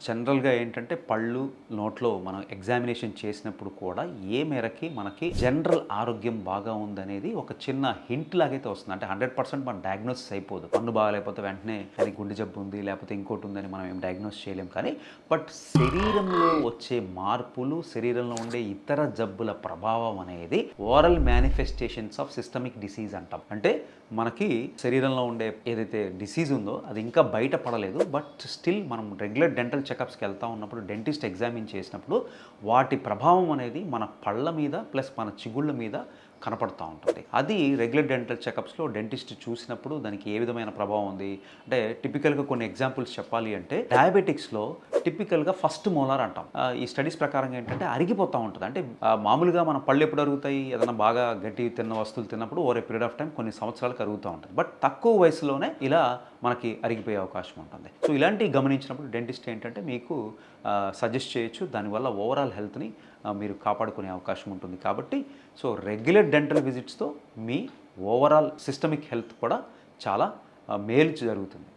జనరల్‌గా ఏంటంటే పళ్ళు, నోట్లో మనం ఎగ్జామినేషన్ చేసినప్పుడు కూడా ఏ మేరకి మనకి జనరల్ ఆరోగ్యం బాగా ఉందనేది ఒక చిన్న హింట్ లాగైతే వస్తుంది. అంటే 100% మనం డయాగ్నోసిస్ అయిపోదు. పన్ను బాగాలేకపోతే వెంటనే అది గుండె జబ్బు ఉంది, లేకపోతే ఇంకోటి ఉందని మనం ఏం డయాగ్నోస్ చేయలేం. కానీ శరీరంలో వచ్చే మార్పులు, శరీరంలో ఉండే ఇతర జబ్బుల ప్రభావం అనేది oral manifestations of systemic disease అంటాం. అంటే మనకి శరీరంలో ఉండే ఏదైతే డిసీజ్ ఉందో అది ఇంకా బయట పడలేదు. బట్ స్టిల్ మనం రెగ్యులర్ డెంటల్ చెకప్స్కి వెళ్తూ ఉన్నప్పుడు డెంటిస్ట్ ఎగ్జామిన్ చేసినప్పుడు వాటి ప్రభావం అనేది మన పళ్ళ మీద ప్లస్ మన చిగుళ్ళ మీద కనపడుతూ ఉంటుంది. అది రెగ్యులర్ డెంటల్ చెకప్స్లో డెంటిస్ట్ చూసినప్పుడు దానికి ఏ విధమైన ప్రభావం ఉంది అంటే టిపికల్గా కొన్ని ఎగ్జాంపుల్స్ చెప్పాలి అంటే డయాబెటిక్స్లో టిపికల్గా ఫస్ట్ మోలార్ అంటాం. ఈ స్టడీస్ ప్రకారం ఏంటంటే అరిగిపోతూ ఉంటుంది. అంటే మామూలుగా మన పళ్ళు ఎప్పుడు అరుగుతాయి, ఏదైనా బాగా గట్టి తిన్న వస్తువులు తిన్నప్పుడు over a period of time కొన్ని సంవత్సరాలకు అరుగుతూ ఉంటుంది. బట్ తక్కువ వయసులోనే ఇలా మనకి అరిగిపోయే అవకాశం ఉంటుంది. సో ఇలాంటివి గమనించినప్పుడు డెంటిస్ట్ ఏంటంటే మీకు సజెస్ట్ చేయొచ్చు. దానివల్ల ఓవరాల్ హెల్త్ని మీరు కాపాడుకునే అవకాశం ఉంటుంది. కాబట్టి సో రెగ్యులర్ డెంటల్ విజిట్స్తో మీ ఓవరాల్ సిస్టమిక్ హెల్త్ కూడా చాలా మేలు జరుగుతుంది.